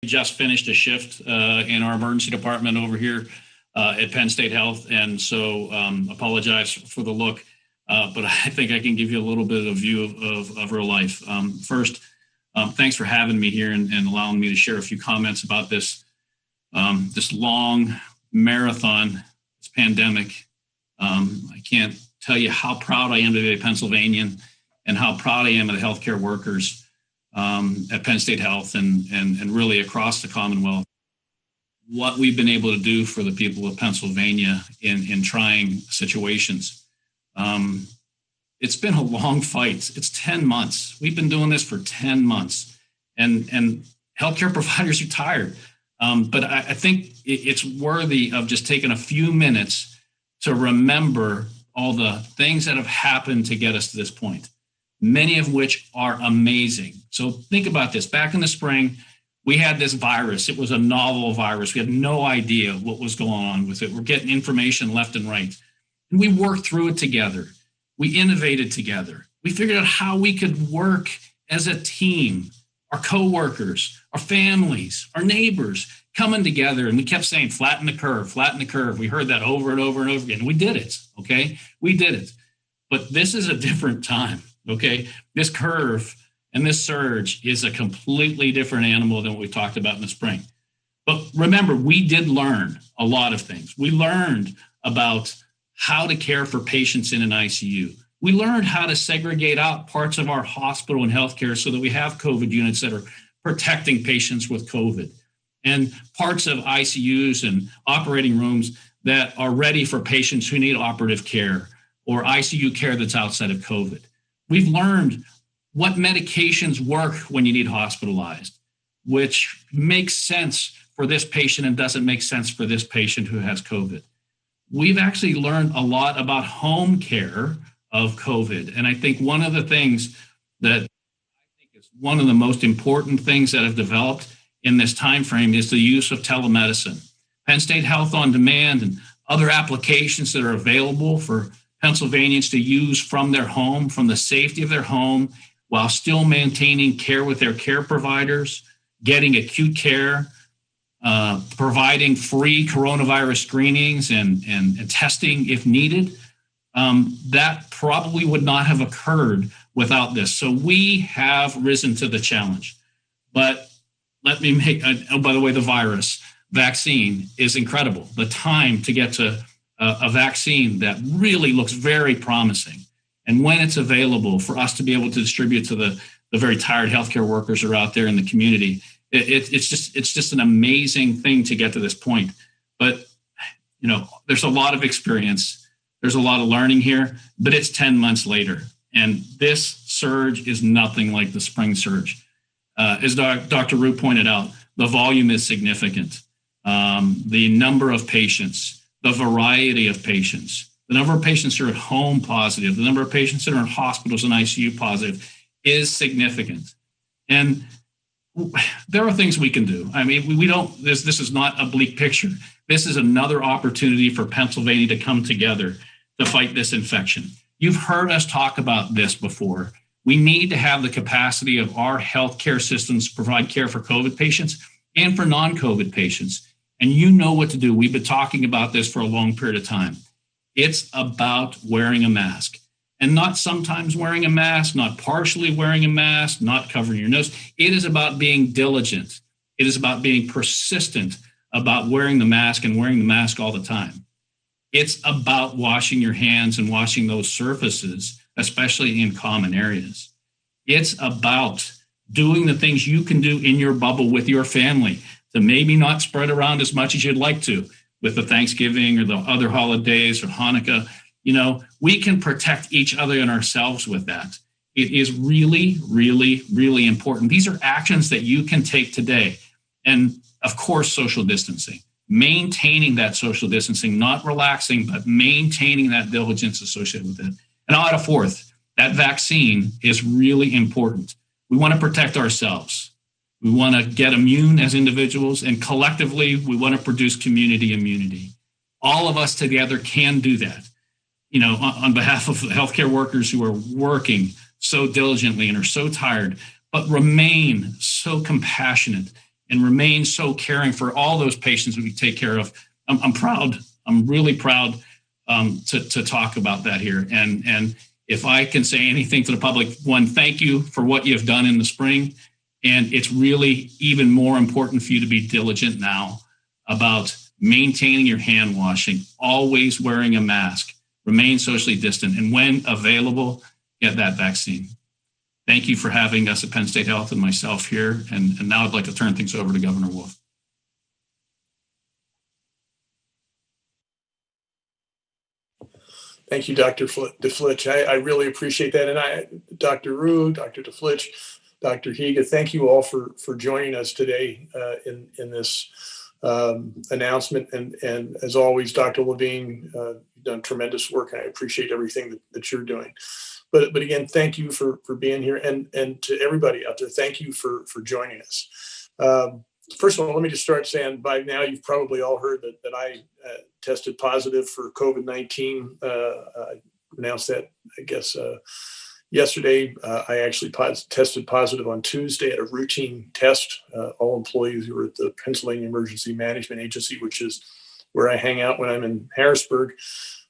We just finished a shift in our emergency department over here at Penn State Health, and so apologize for the look, but I think I can give you a little bit of view of real life. First, thanks for having me here and allowing me to share a few comments about this long marathon, this pandemic. I can't tell you how proud I am to be a Pennsylvanian and how proud I am of the healthcare workers at Penn State Health and really across the Commonwealth. What we've been able to do for the people of Pennsylvania in trying situations. It's been a long fight. It's 10 months. We've been doing this for 10 months, and healthcare providers are tired. But I think it's worthy of just taking a few minutes to remember all the things that have happened to get us to this point, many of which are amazing. So think about this. Back in the spring, we had this virus. It was a novel virus. We had no idea what was going on with it. We're getting information left and right. And we worked through it together. We innovated together. We figured out how we could work as a team, our coworkers, our families, our neighbors coming together. And we kept saying, flatten the curve, flatten the curve. We heard that over and over and over again. We did it, okay? We did it. But this is a different time, okay? This curve and this surge is a completely different animal than what we talked about in the spring. But remember, we did learn a lot of things. We learned about how to care for patients in an ICU. We learned how to segregate out parts of our hospital and healthcare so that we have COVID units that are protecting patients with COVID, and parts of ICUs and operating rooms that are ready for patients who need operative care or ICU care that's outside of COVID. We've learned what medications work when you need hospitalized, which makes sense for this patient and doesn't make sense for this patient who has COVID. We've actually learned a lot about home care of COVID. And I think one of the things that I think is one of the most important things that have developed in this time frame is the use of telemedicine. Penn State Health on Demand and other applications that are available for Pennsylvanians to use from their home, from the safety of their home, while still maintaining care with their care providers, getting acute care, providing free coronavirus screenings and testing if needed. That probably would not have occurred without this. So we have risen to the challenge. But let me make, by the way, the virus vaccine is incredible. The time to get to a vaccine that really looks very promising. And when it's available for us to be able to distribute to the very tired healthcare workers who are out there in the community, it's just an amazing thing to get to this point. But, you know, there's a lot of experience. There's a lot of learning here, but it's 10 months later. And this surge is nothing like the spring surge. As Dr. Root pointed out, the volume is significant. The number of patients, the variety of patients, the number of patients who are at home positive, the number of patients that are in hospitals and ICU positive is significant. And there are things we can do. I mean, we don't, this is not a bleak picture. This is another opportunity for Pennsylvania to come together to fight this infection. You've heard us talk about this before. We need to have the capacity of our healthcare systems to provide care for COVID patients and for non-COVID patients. And you know what to do. We've been talking about this for a long period of time. It's about wearing a mask. And not sometimes wearing a mask, not partially wearing a mask, not covering your nose. It is about being diligent. It is about being persistent about wearing the mask and wearing the mask all the time. It's about washing your hands and washing those surfaces, especially in common areas. It's about doing the things you can do in your bubble with your family to maybe not spread around as much as you'd like to with the Thanksgiving or the other holidays or Hanukkah. You know, we can protect each other and ourselves with that. It is really, really, really important. These are actions that you can take today. And of course, social distancing, maintaining that social distancing, not relaxing, but maintaining that diligence associated with it. And I'll add a fourth, that vaccine is really important. We want to protect ourselves. We want to get immune as individuals, and collectively, we want to produce community immunity. All of us together can do that. You know, on behalf of the healthcare workers who are working so diligently and are so tired, but remain so compassionate and remain so caring for all those patients we take care of. I'm proud. I'm really proud to talk about that here. And if I can say anything to the public, one, thank you for what you've done in the spring. And it's really even more important for you to be diligent now about maintaining your hand washing, always wearing a mask, remain socially distant, and when available, get that vaccine. Thank you for having us at Penn State Health and myself here. And now I'd like to turn things over to Governor Wolf. Thank you, Dr. DeFlitch. I really appreciate that. And Dr. Rue, Dr. DeFlitch, Dr. Higa, thank you all for joining us today in this announcement. And as always, Dr. Levine, you've done tremendous work, and I appreciate everything that you're doing. But again, thank you for being here, and to everybody out there, thank you for joining us. First of all, let me just start saying, by now you've probably all heard that I tested positive for COVID-19. I announced that, I guess, yesterday. I actually tested positive on Tuesday at a routine test. All employees who were at the Pennsylvania Emergency Management Agency, which is where I hang out when I'm in Harrisburg,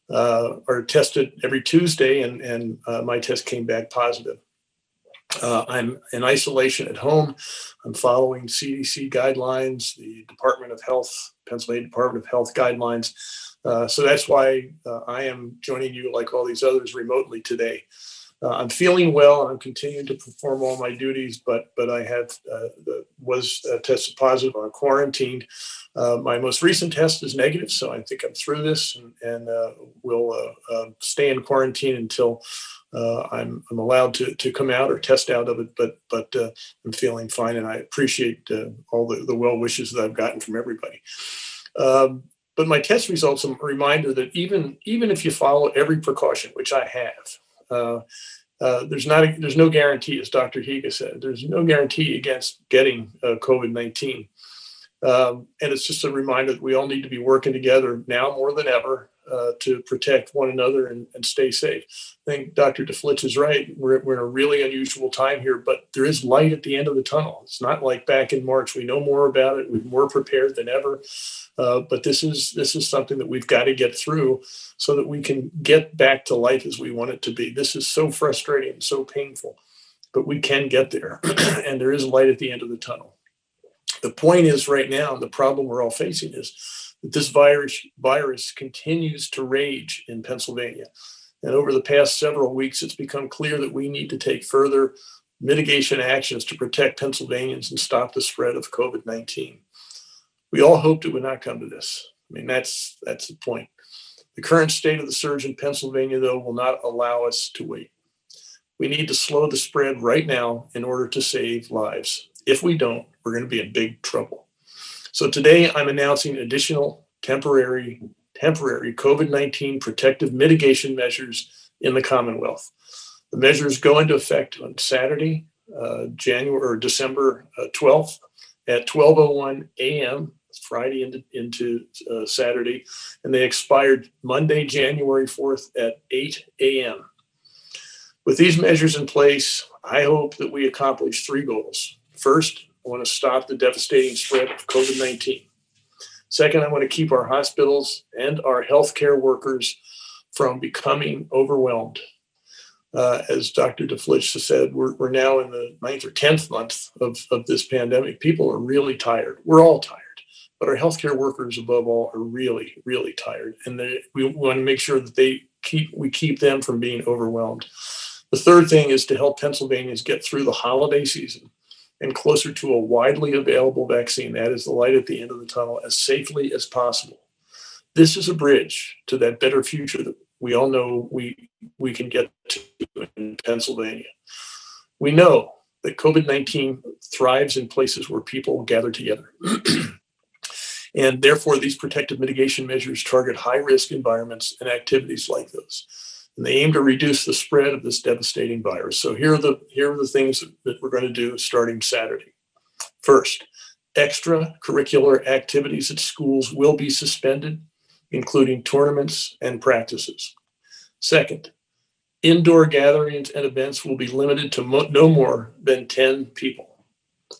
are tested every Tuesday, and my test came back positive. I'm in isolation at home. I'm following CDC guidelines, the Department of Health, Pennsylvania Department of Health guidelines. So that's why I am joining you, like all these others, remotely today. I'm feeling well, and I'm continuing to perform all my duties, but I was tested positive. I'm quarantined. My most recent test is negative, so I think I'm through this, and will stay in quarantine until I'm allowed to come out or test out of it. But I'm feeling fine, and I appreciate all the well wishes that I've gotten from everybody. But my test results are a reminder that even if you follow every precaution, which I have, there's no guarantee, as Dr. Higa said, there's no guarantee against getting COVID-19. And it's just a reminder that we all need to be working together now more than ever to protect one another and stay safe. I think Dr. DeFlitch is right. We're in a really unusual time here, but there is light at the end of the tunnel. It's not like back in March. We know more about it. We're more prepared than ever. But this is something that we've got to get through so that we can get back to life as we want it to be. This is so frustrating and so painful, but we can get there. And there is light at the end of the tunnel. The point is right now, the problem we're all facing is that this virus continues to rage in Pennsylvania. And over the past several weeks, it's become clear that we need to take further mitigation actions to protect Pennsylvanians and stop the spread of COVID-19. We all hoped it would not come to this. I mean, that's the point. The current state of the surge in Pennsylvania, though, will not allow us to wait. We need to slow the spread right now in order to save lives. If we don't, we're going to be in big trouble. So today I'm announcing additional temporary COVID-19 protective mitigation measures in the Commonwealth. The measures go into effect on Saturday, December 12th at 12:01 a.m. Friday into Saturday, and they expired Monday, January 4th at 8 a.m. With these measures in place, I hope that we accomplish three goals. First, I want to stop the devastating spread of COVID-19. Second, I want to keep our hospitals and our healthcare workers from becoming overwhelmed. As Dr. DeFlitch said, we're now in the 9th or 10th month of this pandemic. People are really tired. We're all tired, but our healthcare workers, above all, are really, really tired. And we want to make sure that we keep them from being overwhelmed. The third thing is to help Pennsylvanians get through the holiday season and closer to a widely available vaccine, that is the light at the end of the tunnel, as safely as possible. This is a bridge to that better future that we all know we can get to in Pennsylvania. We know that COVID-19 thrives in places where people gather together. And therefore, these protective mitigation measures target high-risk environments and activities like those. And they aim to reduce the spread of this devastating virus. So here are the things that we're going to do starting Saturday. First, extracurricular activities at schools will be suspended, including tournaments and practices. Second, indoor gatherings and events will be limited to no more than 10 people.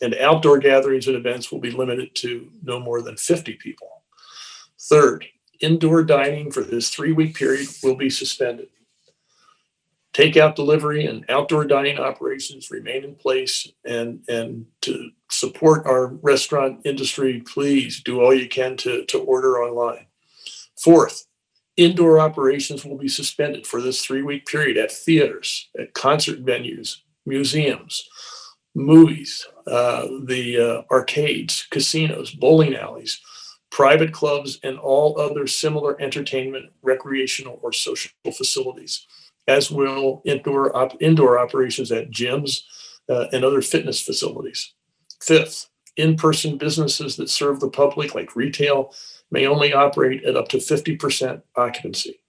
and outdoor gatherings and events will be limited to no more than 50 people. Third, indoor dining for this 3-week period will be suspended. Takeout delivery and outdoor dining operations remain in place, and to support our restaurant industry, please do all you can to order online. Fourth, indoor operations will be suspended for this 3-week period at theaters, at concert venues, museums, movies, the arcades, casinos, bowling alleys, private clubs, and all other similar entertainment, recreational, or social facilities, as will indoor operations at gyms and other fitness facilities. Fifth, in-person businesses that serve the public, like retail, may only operate at up to 50% occupancy.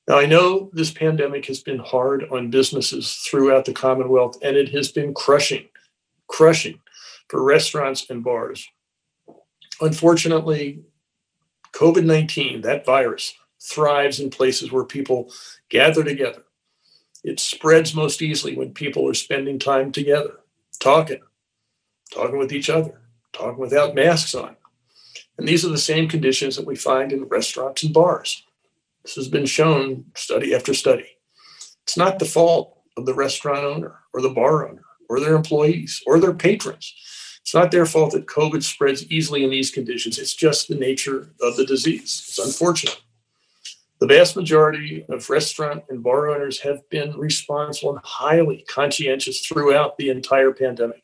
Now, I know this pandemic has been hard on businesses throughout the Commonwealth, and it has been crushing for restaurants and bars. Unfortunately, COVID-19, that virus, thrives in places where people gather together. It spreads most easily when people are spending time together, talking with each other, talking without masks on. And these are the same conditions that we find in restaurants and bars. This has been shown study after study. It's not the fault of the restaurant owner or the bar owner or their employees or their patrons. It's not their fault that COVID spreads easily in these conditions. It's just the nature of the disease. It's unfortunate. The vast majority of restaurant and bar owners have been responsible and highly conscientious throughout the entire pandemic.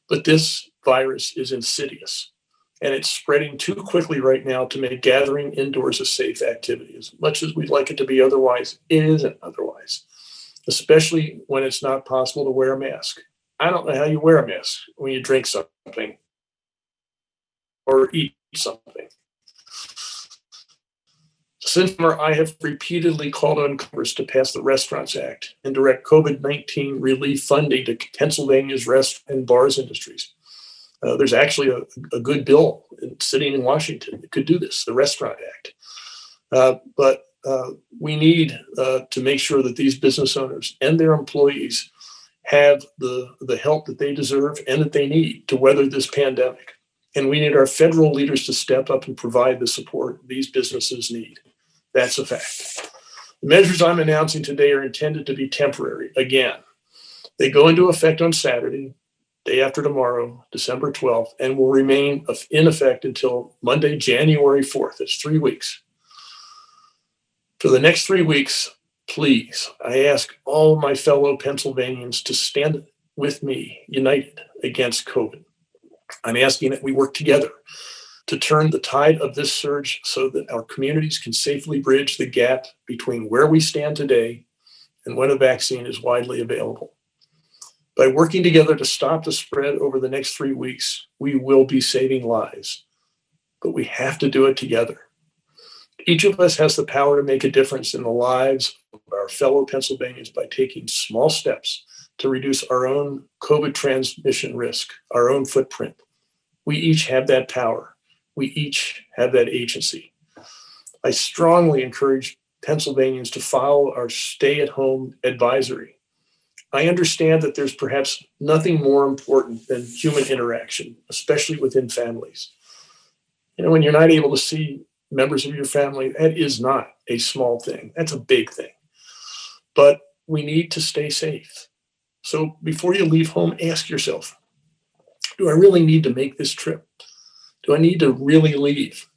But this virus is insidious, and it's spreading too quickly right now to make gathering indoors a safe activity. As much as we'd like it to be otherwise, it isn't otherwise, especially when it's not possible to wear a mask. I don't know how you wear a mask when you drink something or eat something. Since summer, I have repeatedly called on Congress to pass the Restaurants Act and direct COVID-19 relief funding to Pennsylvania's restaurant and bars industries. There's actually a good bill sitting in Washington that could do this, the Restaurant Act. But we need to make sure that these business owners and their employees have the help that they deserve and that they need to weather this pandemic. And we need our federal leaders to step up and provide the support these businesses need. That's a fact. The measures I'm announcing today are intended to be temporary. Again, they go into effect on Saturday, day after tomorrow, December 12th, and will remain in effect until Monday, January 4th. It's 3 weeks. For the next 3 weeks, please, I ask all my fellow Pennsylvanians to stand with me, united against COVID. I'm asking that we work together to turn the tide of this surge so that our communities can safely bridge the gap between where we stand today and when a vaccine is widely available. By working together to stop the spread over the next 3 weeks, we will be saving lives, but we have to do it together. Each of us has the power to make a difference in the lives of our fellow Pennsylvanians by taking small steps to reduce our own COVID transmission risk, our own footprint. We each have that power. We each have that agency. I strongly encourage Pennsylvanians to follow our stay-at-home advisory. I understand that there's perhaps nothing more important than human interaction, especially within families. When you're not able to see members of your family, that is not a small thing. That's a big thing. But we need to stay safe. So before you leave home, ask yourself, do I really need to make this trip? Do I need to really leave?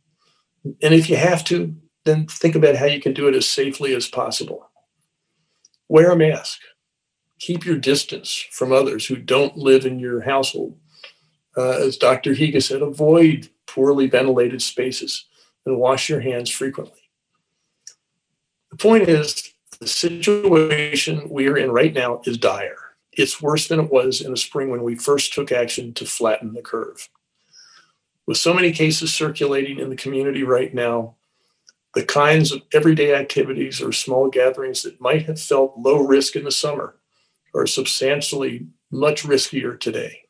And if you have to, then think about how you can do it as safely as possible. Wear a mask. Keep your distance from others who don't live in your household. As Dr. Higa said, avoid poorly ventilated spaces and wash your hands frequently. The point is, the situation we are in right now is dire. It's worse than it was in the spring when we first took action to flatten the curve. With so many cases circulating in the community right now, the kinds of everyday activities or small gatherings that might have felt low risk in the summer are substantially much riskier today.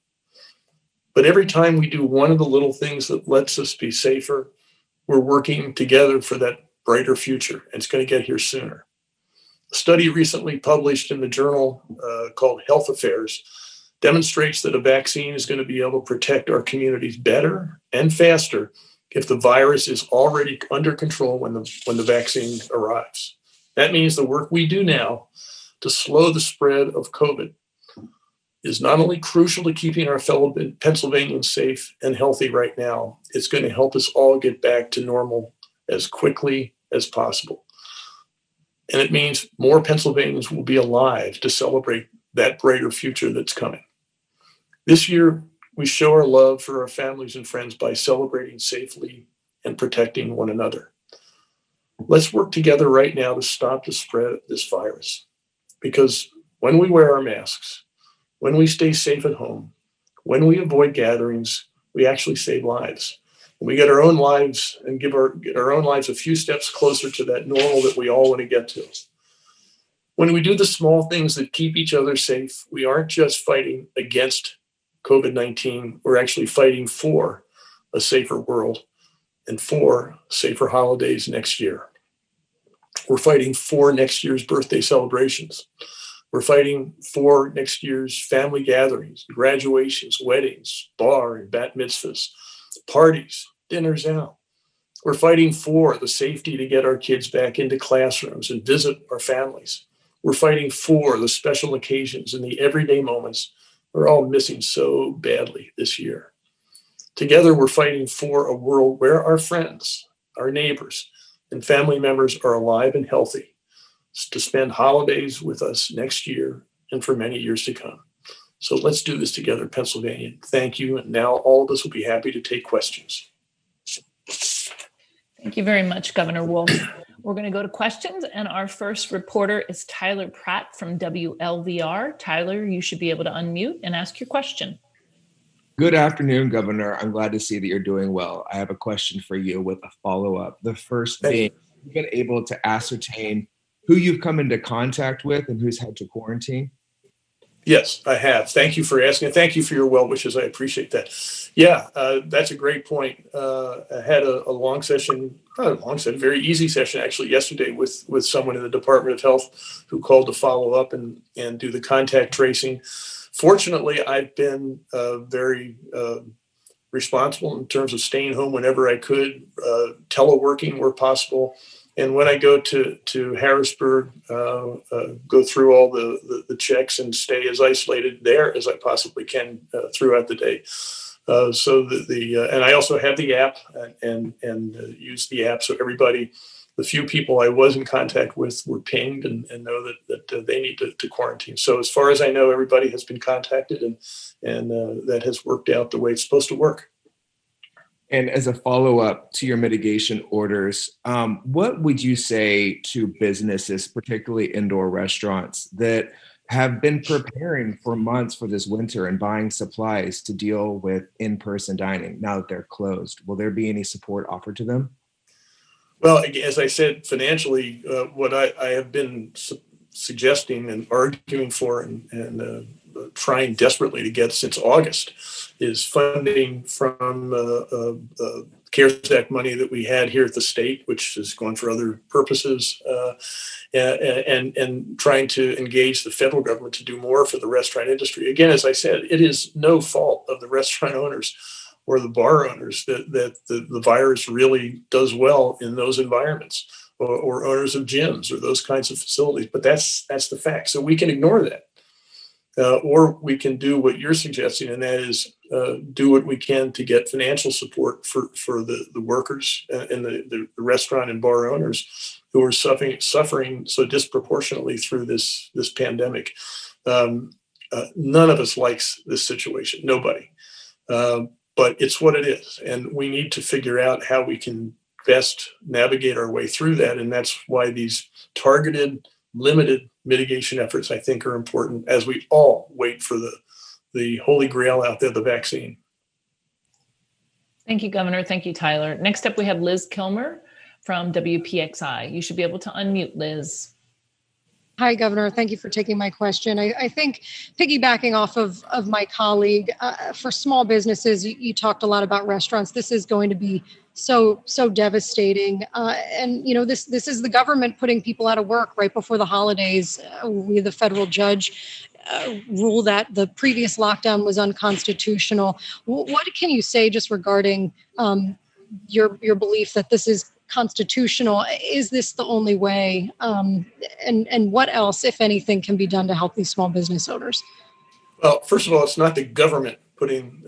But every time we do one of the little things that lets us be safer, we're working together for that brighter future, and it's going to get here sooner. A study recently published in the journal called Health Affairs demonstrates that a vaccine is going to be able to protect our communities better and faster if the virus is already under control when the vaccine arrives. That means the work we do now to slow the spread of COVID is not only crucial to keeping our fellow Pennsylvanians safe and healthy right now, it's going to help us all get back to normal as quickly as possible. And it means more Pennsylvanians will be alive to celebrate that brighter future that's coming. This year, we show our love for our families and friends by celebrating safely and protecting one another. Let's work together right now to stop the spread of this virus. Because when we wear our masks, when we stay safe at home, when we avoid gatherings, we actually save lives. When we get our own lives and get our own lives a few steps closer to that normal that we all want to get to. When we do the small things that keep each other safe, we aren't just fighting against COVID-19, we're actually fighting for a safer world and for safer holidays next year. We're fighting for next year's birthday celebrations. We're fighting for next year's family gatherings, graduations, weddings, bar and bat mitzvahs, parties, dinners out. We're fighting for the safety to get our kids back into classrooms and visit our families. We're fighting for the special occasions and the everyday moments we're all missing so badly this year. Together, we're fighting for a world where our friends, our neighbors, and family members are alive and healthy to spend holidays with us next year and for many years to come. So let's do this together, Pennsylvania. Thank you. And now all of us will be happy to take questions. Thank you very much, Governor Wold. We're going to go to questions, and our first reporter is Tyler Pratt from WLVR. Tyler, you should be able to unmute and ask your question. Good afternoon, Governor. I'm glad to see that you're doing well. I have a question for you with a follow-up. The first being, you've been able to ascertain who you've come into contact with and who's had to quarantine? Yes, I have. Thank you for asking. Thank you for your well wishes. I appreciate that. Yeah, that's a great point. I had a long session, very easy session actually yesterday with someone in the Department of Health who called to follow up and do the contact tracing. Fortunately, I've been very responsible in terms of staying home whenever I could, teleworking where possible. And when I go to Harrisburg, go through all the checks and stay as isolated there as I possibly can throughout the day. And I also have the app and use the app. So everybody, the few people I was in contact with were pinged and know that they need to quarantine. So as far as I know, everybody has been contacted and that has worked out the way it's supposed to work. And as a follow-up to your mitigation orders, what would you say to businesses, particularly indoor restaurants, that have been preparing for months for this winter and buying supplies to deal with in-person dining now that they're closed? Will there be any support offered to them? Well, as I said, financially, what I have been suggesting and arguing for and trying desperately to get since August is funding from CARES Act money that we had here at the state, which is going for other purposes, and trying to engage the federal government to do more for the restaurant industry. Again, as I said, it is no fault of the restaurant owners or the bar owners that the virus really does well in those environments, or owners of gyms or those kinds of facilities. But that's the fact. So we can ignore that. Or we can do what you're suggesting, and that is do what we can to get financial support for the workers and the restaurant and bar owners who are suffering so disproportionately through this pandemic. None of us likes this situation, nobody. But it's what it is, and we need to figure out how we can best navigate our way through that, and that's why these targeted, limited mitigation efforts, I think, are important as we all wait for the holy grail out there, the vaccine. Thank you, Governor. Thank you, Tyler. Next up, we have Liz Kilmer from WPXI. You should be able to unmute, Liz. Hi, Governor. Thank you for taking my question. I think piggybacking off of my colleague, for small businesses, you talked a lot about restaurants. This is going to be so devastating. And, you know, this is the government putting people out of work right before the holidays. We, the federal judge, rule that the previous lockdown was unconstitutional. What can you say just regarding your belief that this is constitutional? Is this the only way? And what else, if anything, can be done to help these small business owners? Well, first of all, it's not the government putting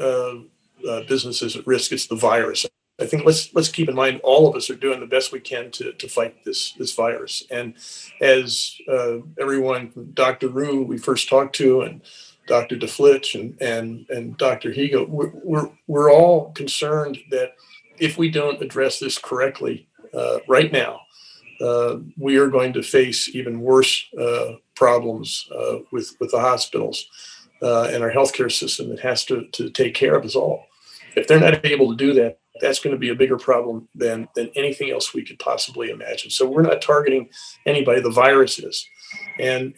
businesses at risk; it's the virus. I think let's keep in mind all of us are doing the best we can to fight this virus. And as everyone, Dr. Rue, we first talked to, and Dr. DeFlitch and Dr. Higa, we're all concerned that if we don't address this correctly right now, we are going to face even worse problems with the hospitals and our healthcare system that has to take care of us all. If they're not able to do that, that's going to be a bigger problem than anything else we could possibly imagine. So we're not targeting anybody, the virus is. And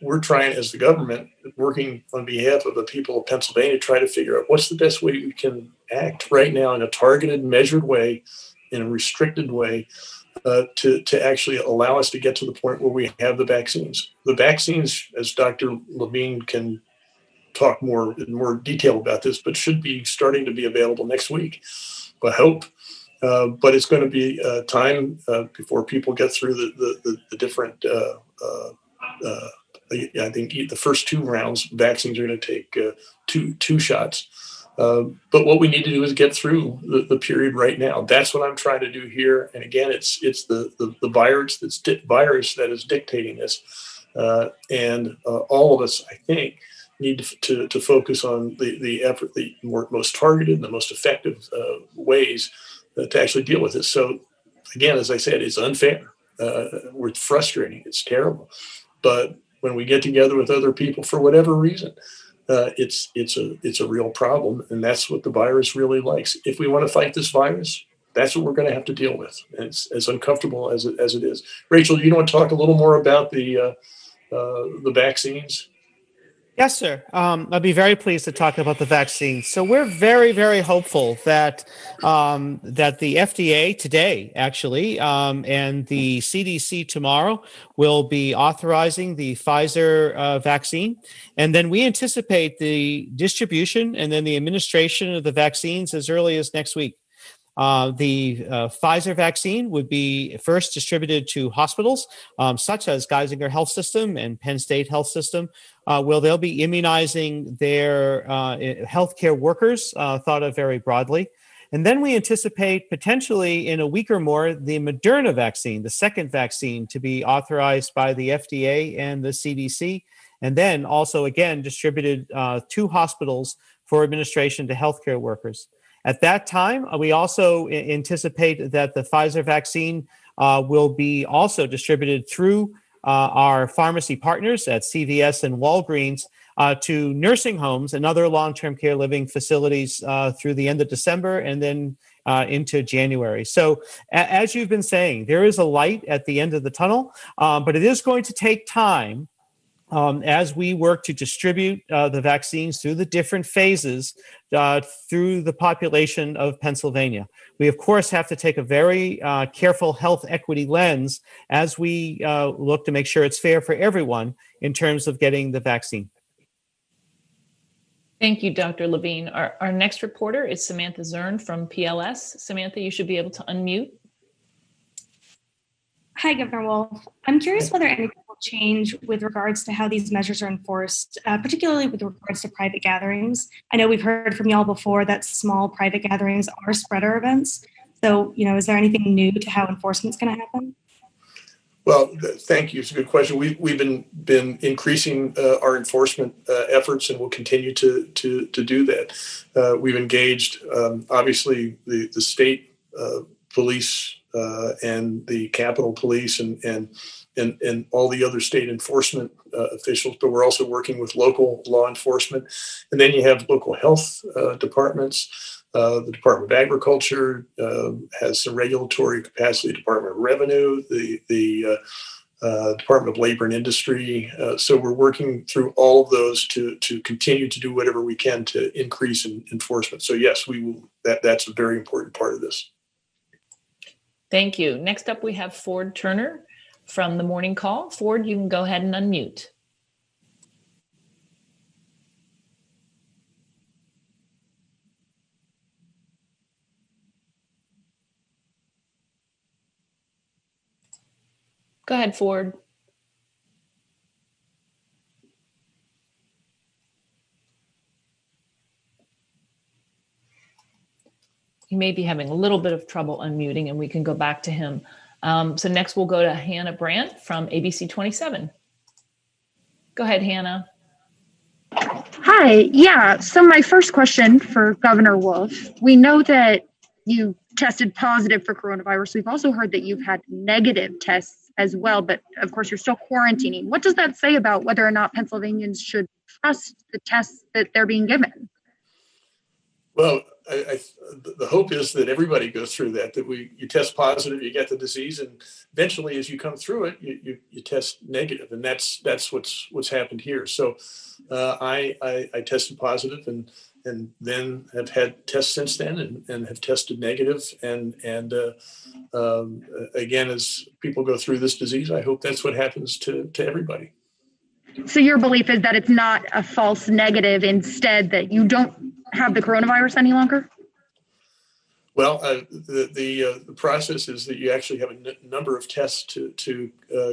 we're trying, as the government, working on behalf of the people of Pennsylvania, to try to figure out what's the best way we can act right now in a targeted, measured way, in a restricted way, to actually allow us to get to the point where we have the vaccines. The vaccines, as Dr. Levine can talk in more detail about this, but should be starting to be available next week. I hope, but it's going to be time before people get through the different. I think the first 2 rounds vaccines are going to take two shots. But what we need to do is get through the period right now. That's what I'm trying to do here. And again, it's the virus that is dictating this, and all of us, I think, need to focus on the effort, the most targeted and the most effective ways to actually deal with this. So again, as I said, it's unfair. We're frustrating. It's terrible. But when we get together with other people for whatever reason, it's a real problem. And that's what the virus really likes. If we want to fight this virus, that's what we're going to have to deal with. And it's as uncomfortable as it is. Rachel, you want to talk a little more about the vaccines? Yes, sir. I'd be very pleased to talk about the vaccine. So we're very, very hopeful that that the FDA today, actually, and the CDC tomorrow will be authorizing the Pfizer vaccine. And then we anticipate the distribution and then the administration of the vaccines as early as next week. The Pfizer vaccine would be first distributed to hospitals such as Geisinger Health System and Penn State Health System, where they'll be immunizing their healthcare workers, thought of very broadly. And then we anticipate potentially in a week or more, the Moderna vaccine, the second vaccine, to be authorized by the FDA and the CDC, and then also again distributed to hospitals for administration to healthcare workers. At that time, we also anticipate that the Pfizer vaccine will be also distributed through our pharmacy partners at CVS and Walgreens to nursing homes and other long-term care living facilities through the end of December and then into January. So as you've been saying, there is a light at the end of the tunnel, but it is going to take time as we work to distribute the vaccines through the different phases through the population of Pennsylvania. We, of course, have to take a very careful health equity lens as we look to make sure it's fair for everyone in terms of getting the vaccine. Thank you, Dr. Levine. Our next reporter is Samantha Zern from PLS. Samantha, you should be able to unmute. Hi, Governor Wolf. I'm curious whether anything will change with regards to how these measures are enforced, particularly with regards to private gatherings. I know we've heard from y'all before that small private gatherings are spreader events. So, is there anything new to how enforcement's going to happen? Well, thank you. It's a good question. We've been increasing our enforcement efforts, and we'll continue to do that. We've engaged, obviously, the state police and the Capitol Police and all the other state enforcement officials, but we're also working with local law enforcement. And then you have local health departments. The Department of Agriculture has some regulatory capacity, Department of Revenue, the Department of Labor and Industry. So we're working through all of those to continue to do whatever we can to increase enforcement. So yes, we will. That's a very important part of this. Thank you. Next up, we have Ford Turner from the Morning Call. Ford, you can go ahead and unmute. Go ahead, Ford. He may be having a little bit of trouble unmuting, and we can go back to him. So next we'll go to Hannah Brandt from ABC 27. Go ahead, Hannah. Hi. Yeah. So my first question for Governor Wolf, we know that you tested positive for coronavirus. We've also heard that you've had negative tests as well, but of course you're still quarantining. What does that say about whether or not Pennsylvanians should trust the tests that they're being given? Well, the hope is that everybody goes through that you test positive, you get the disease, and eventually as you come through it, you test negative, and that's what's happened here. So I tested positive and then have had tests since then and have tested negative. And again, as people go through this disease, I hope that's what happens to everybody. So your belief is that it's not a false negative, instead that you don't have the coronavirus any longer? Well, the process is that you actually have a number of tests to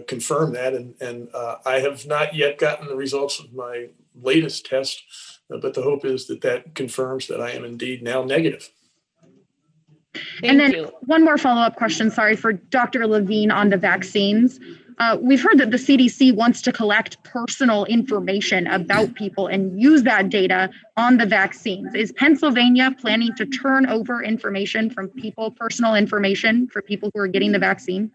confirm that, and I have not yet gotten the results of my latest test, but the hope is that confirms that I am indeed now negative. And then one more follow-up question, sorry, for Dr. Levine on the vaccines. We've heard that the CDC wants to collect personal information about people and use that data on the vaccines. Is Pennsylvania planning to turn over information from people, personal information for people who are getting the vaccine?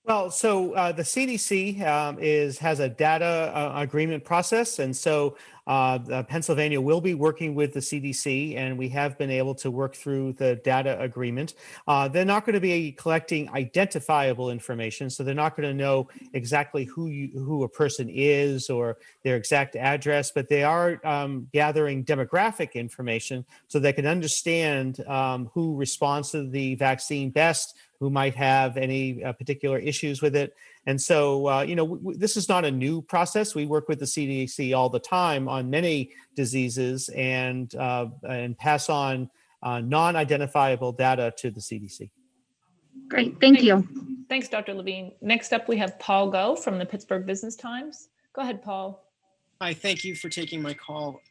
Well, so the CDC has a data agreement process, and so Pennsylvania will be working with the CDC, and we have been able to work through the data agreement. They're not going to be collecting identifiable information, so they're not going to know exactly who a person is or their exact address, but they are gathering demographic information so they can understand who responds to the vaccine best, who might have any particular issues with it. And so, this is not a new process. We work with the CDC all the time on many diseases and pass on non-identifiable data to the CDC. Great, thank you. Thanks, Dr. Levine. Next up, we have Paul Go from the Pittsburgh Business Times. Go ahead, Paul. Hi, thank you for taking my call.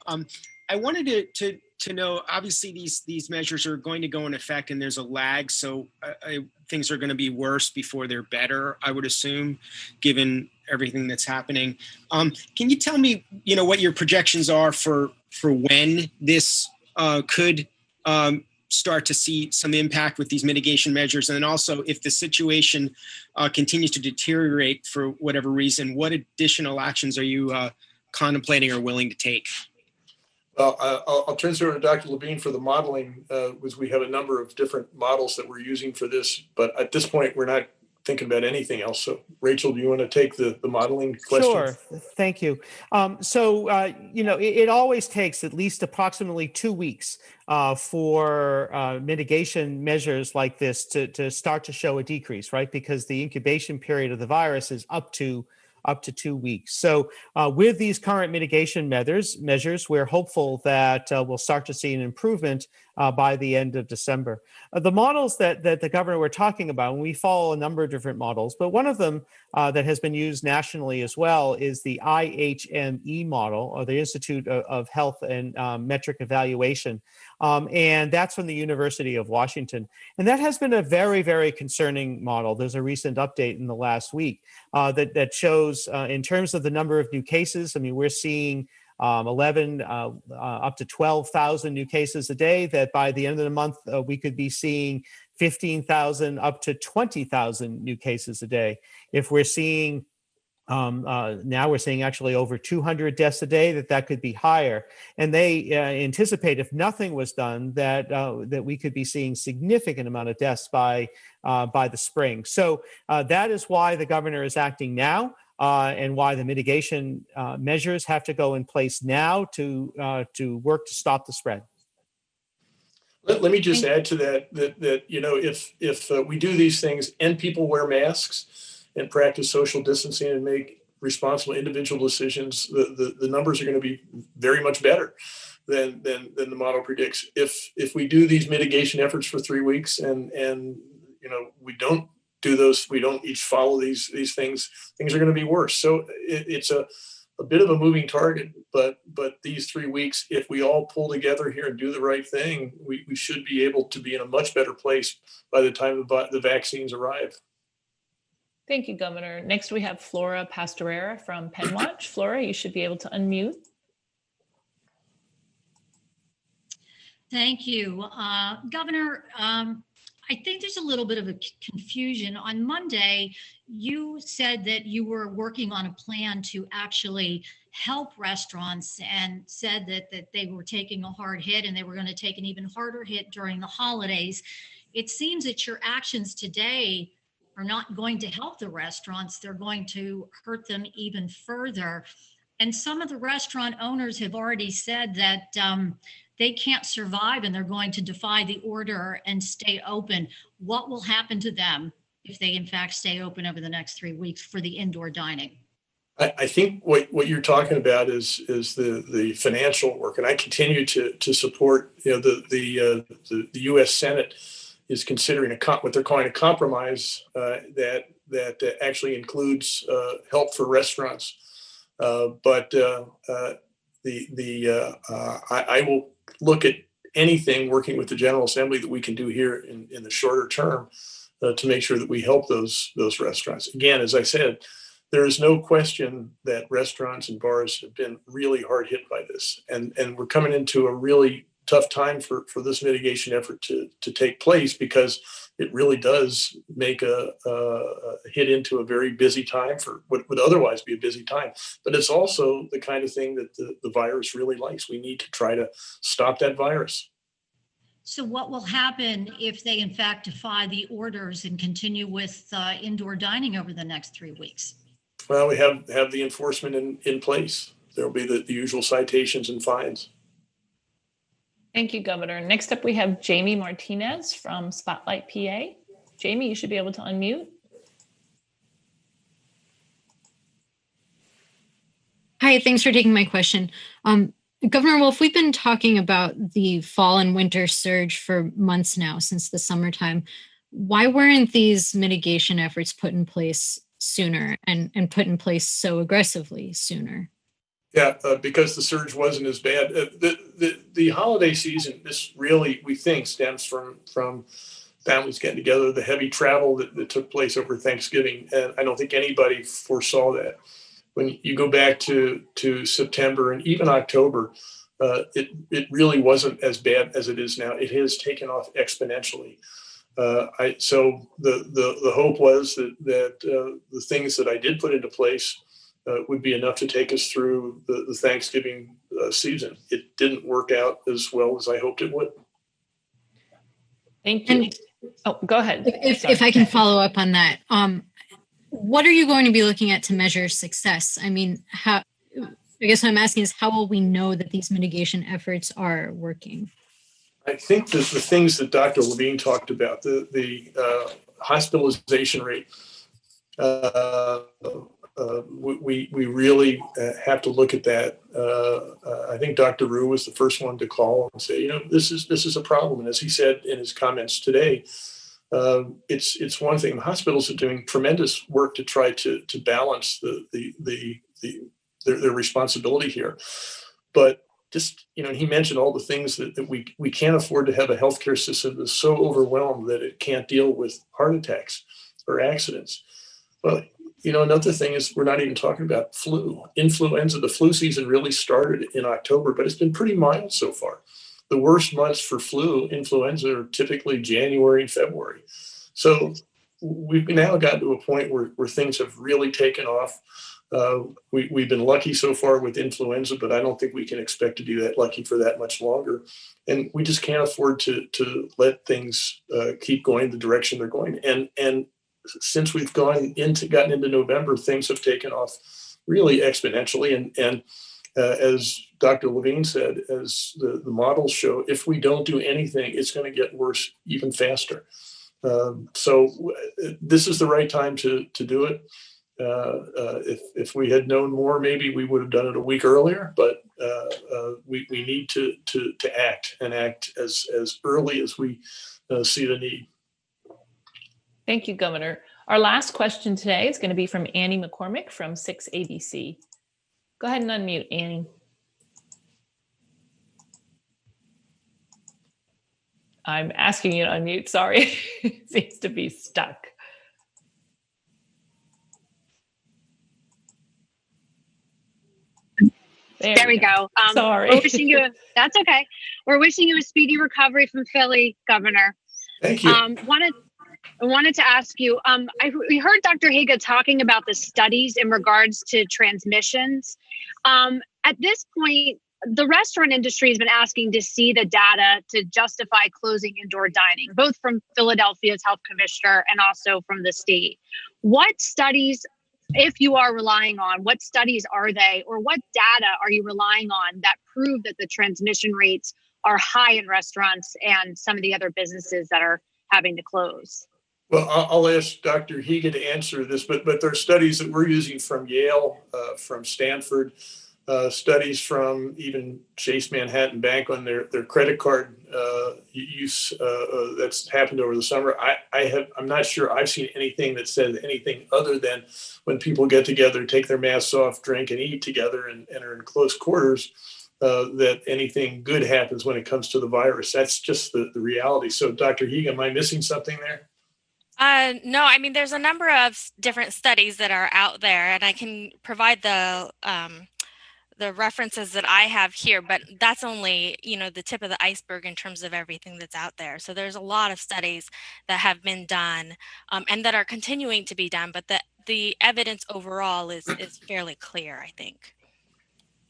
I wanted to know, obviously these measures are going to go in effect and there's a lag, so things are going to be worse before they're better, I would assume, given everything that's happening. Can you tell me, what your projections are for when this could start to see some impact with these mitigation measures? And then also, if the situation continues to deteriorate for whatever reason, what additional actions are you contemplating or willing to take? Well, I'll turn it over to Dr. Levine for the modeling, because we have a number of different models that we're using for this. But at this point, we're not thinking about anything else. So, Rachel, do you want to take the modeling question? Sure. Thank you. It always takes at least approximately 2 weeks for mitigation measures like this to start to show a decrease, right? Because the incubation period of the virus is up to 2 weeks. So with these current mitigation measures, we're hopeful that we'll start to see an improvement by the end of December. The models that the governor were talking about, and we follow a number of different models, but one of them that has been used nationally as well is the IHME model, or the Institute of Health and Metric Evaluation. And that's from the University of Washington. And that has been a very, very concerning model. There's a recent update in the last week that shows in terms of the number of new cases, we're seeing 11 up to 12,000 new cases a day, that by the end of the month, we could be seeing 15,000 up to 20,000 new cases a day. If we're seeing now we're seeing actually over 200 deaths a day, that could be higher. And they anticipate, if nothing was done, that we could be seeing significant amount of deaths by the spring. So that is why the governor is acting now, and why the mitigation measures have to go in place now to work to stop the spread. Let me just add to that if we do these things and people wear masks and practice social distancing and make responsible individual decisions, the numbers are going to be very much better than the model predicts. If we do these mitigation efforts for 3 weeks and we don't we don't each follow these things are going to be worse. So it's a bit of a moving target, but these 3 weeks, if we all pull together here and do the right thing, we should be able to be in a much better place by the time the vaccines arrive. Thank you, Governor. Next, we have Flora Pastorera from PennWatch. Flora, you should be able to unmute. Thank you. Governor, I think there's a little bit of a confusion. On Monday, you said that you were working on a plan to actually help restaurants and said that they were taking a hard hit and they were going to take an even harder hit during the holidays. It seems that your actions today are not going to help the restaurants. They're going to hurt them even further. And some of the restaurant owners have already said that they can't survive and they're going to defy the order and stay open. What will happen to them if they in fact stay open over the next 3 weeks for the indoor dining? I think what you're talking about is the financial work, and I continue to support. The U.S. Senate is considering what they're calling a compromise that actually includes help for restaurants. But I will look at anything working with the General Assembly that we can do here in the shorter term to make sure that we help those restaurants. Again, as I said, there is no question that restaurants and bars have been really hard hit by this, and we're coming into a really tough time for this mitigation effort to take place, because it really does make a hit into a very busy time for what would otherwise be a busy time. But it's also the kind of thing that the virus really likes. We need to try to stop that virus. So what will happen if they in fact defy the orders and continue with indoor dining over the next 3 weeks? Well, we have the enforcement in place. There will be the usual citations and fines. Thank you, Governor. Next up, we have Jamie Martinez from Spotlight, PA. Jamie, you should be able to unmute. Hi, thanks for taking my question. Governor Wolf, we've been talking about the fall and winter surge for months now, since the summertime. Why weren't these mitigation efforts put in place sooner and put in place so aggressively sooner? Yeah, because the surge wasn't as bad. The holiday season, this really, we think, stems from families getting together, the heavy travel that took place over Thanksgiving. And I don't think anybody foresaw that. When you go back to September and even October, it really wasn't as bad as it is now. It has taken off exponentially. So the hope was that the things that I did put into place would be enough to take us through the Thanksgiving season. It didn't work out as well as I hoped it would. Thank you. Go ahead. If I can follow up on that, what are you going to be looking at to measure success? I mean, I guess what I'm asking is, how will we know that these mitigation efforts are working? I think that the things that Dr. Levine talked about, the hospitalization rate, we really have to look at that. I think Dr. Rue was the first one to call and say, this is a problem. And as he said in his comments today, it's one thing. The hospitals are doing tremendous work to try to balance their responsibility here. But just, he mentioned all the things that we can't afford to have a healthcare system that's so overwhelmed that it can't deal with heart attacks or accidents. Well, another thing is, we're not even talking about influenza. The flu season really started in October, but it's been pretty mild so far. The worst months for influenza are typically January and February. So we've now gotten to a point where things have really taken off. We've been lucky so far with influenza, but I don't think we can expect to be that lucky for that much longer. And we just can't afford to let things keep going the direction they're going. And since we've gotten into November, things have taken off really exponentially. And as Dr. Levine said, as the models show, if we don't do anything, it's going to get worse even faster. So this is the right time to do it. If we had known more, maybe we would have done it a week earlier, but we need to act as early as we see the need. Thank you, Governor. Our last question today is going to be from Annie McCormick from 6 ABC. Go ahead and unmute, Annie. I'm asking you to unmute, sorry. It seems to be stuck. There we go. Sorry. We're wishing you that's okay. We're wishing you a speedy recovery from Philly, Governor. Thank you. Wanted to ask you, we heard Dr. Higa talking about the studies in regards to transmissions. At this point, the restaurant industry has been asking to see the data to justify closing indoor dining, both from Philadelphia's health commissioner and also from the state. What studies, if you are relying on, what studies are they, or what data are you relying on that prove that the transmission rates are high in restaurants and some of the other businesses that are having to close? Well, I'll ask Dr. Higa to answer this, but there are studies that we're using from Yale, from Stanford, studies from even Chase Manhattan Bank on their credit card use that's happened over the summer. I'm not sure I've seen anything that says anything other than when people get together, take their masks off, drink and eat together and are in close quarters, that anything good happens when it comes to the virus. That's just the reality. So Dr. Higa, am I missing something there? No, I mean, there's a number of different studies that are out there, and I can provide the references that I have here, but that's only, the tip of the iceberg in terms of everything that's out there. So there's a lot of studies that have been done and that are continuing to be done, but the evidence overall is fairly clear, I think.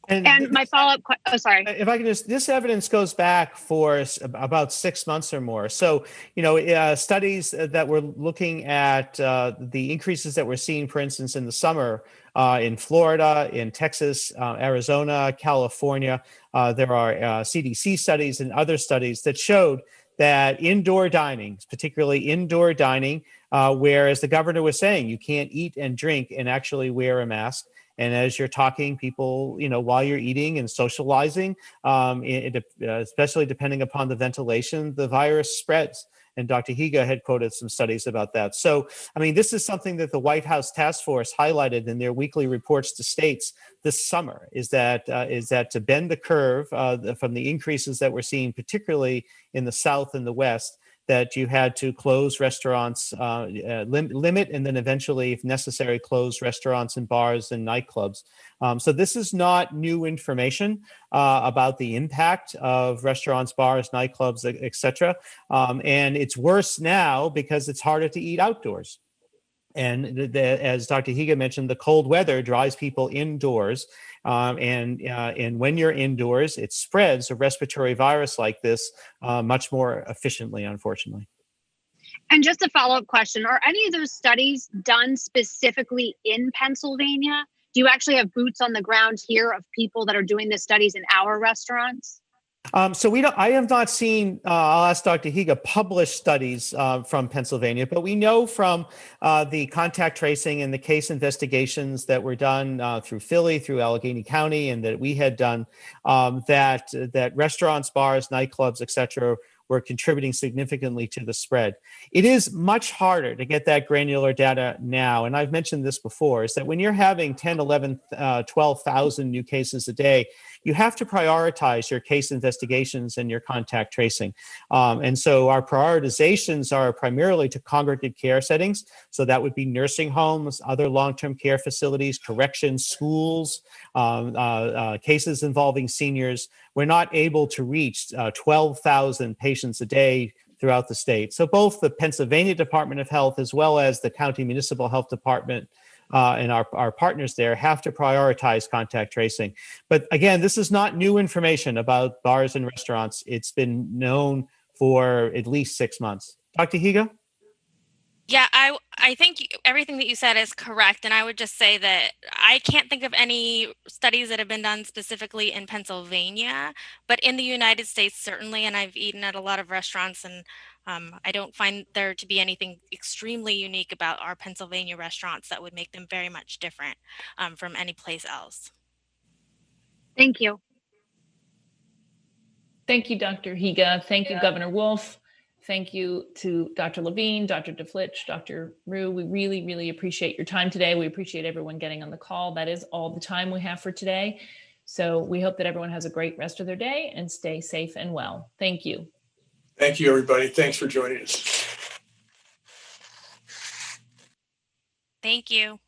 And my follow-up sorry. If I can this evidence goes back for about 6 months or more. So, studies that were looking at the increases that we're seeing, for instance, in the summer in Florida, in Texas, Arizona, California. There are CDC studies and other studies that showed that indoor dining, particularly indoor dining, where, as the governor was saying, you can't eat and drink and actually wear a mask. And as you're talking, people, while you're eating and socializing, especially depending upon the ventilation, the virus spreads. And Dr. Higa had quoted some studies about that. So, this is something that the White House Task Force highlighted in their weekly reports to states this summer, is that to bend the curve from the increases that we're seeing, particularly in the South and the West, that you had to close restaurants, limit, and then eventually, if necessary, close restaurants and bars and nightclubs. So this is not new information about the impact of restaurants, bars, nightclubs, et cetera. And it's worse now because it's harder to eat outdoors. And as Dr. Higa mentioned, the cold weather drives people indoors. And when you're indoors, it spreads a respiratory virus like this much more efficiently, unfortunately. And just a follow-up question, are any of those studies done specifically in Pennsylvania? Do you actually have boots on the ground here of people that are doing the studies in our restaurants? So I have not seen, I'll ask Dr. Higa, published studies from Pennsylvania, but we know from the contact tracing and the case investigations that were done through Philly, through Allegheny County, and that we had done, that restaurants, bars, nightclubs, et cetera, were contributing significantly to the spread. It is much harder to get that granular data now. And I've mentioned this before, is that when you're having 10, 11, 12,000 new cases a day, you have to prioritize your case investigations and your contact tracing. And so our prioritizations are primarily to congregate care settings. So that would be nursing homes, other long-term care facilities, corrections, schools, cases involving seniors. We're not able to reach 12,000 patients a day throughout the state. So both the Pennsylvania Department of Health as well as the County Municipal Health Department and our partners there have to prioritize contact tracing. But again, this is not new information about bars and restaurants. It's been known for at least 6 months. Dr. Higa? Yeah, I think everything that you said is correct. And I would just say that I can't think of any studies that have been done specifically in Pennsylvania, but in the United States, certainly. And I've eaten at a lot of restaurants, and I don't find there to be anything extremely unique about our Pennsylvania restaurants that would make them very much different from any place else. Thank you. Thank you, Dr. Higa. Thank you, Governor Wolf. Thank you to Dr. Levine, Dr. DeFlitch, Dr. Rue. We really, really appreciate your time today. We appreciate everyone getting on the call. That is all the time we have for today. So we hope that everyone has a great rest of their day and stay safe and well. Thank you. Thank you, everybody. Thanks for joining us. Thank you.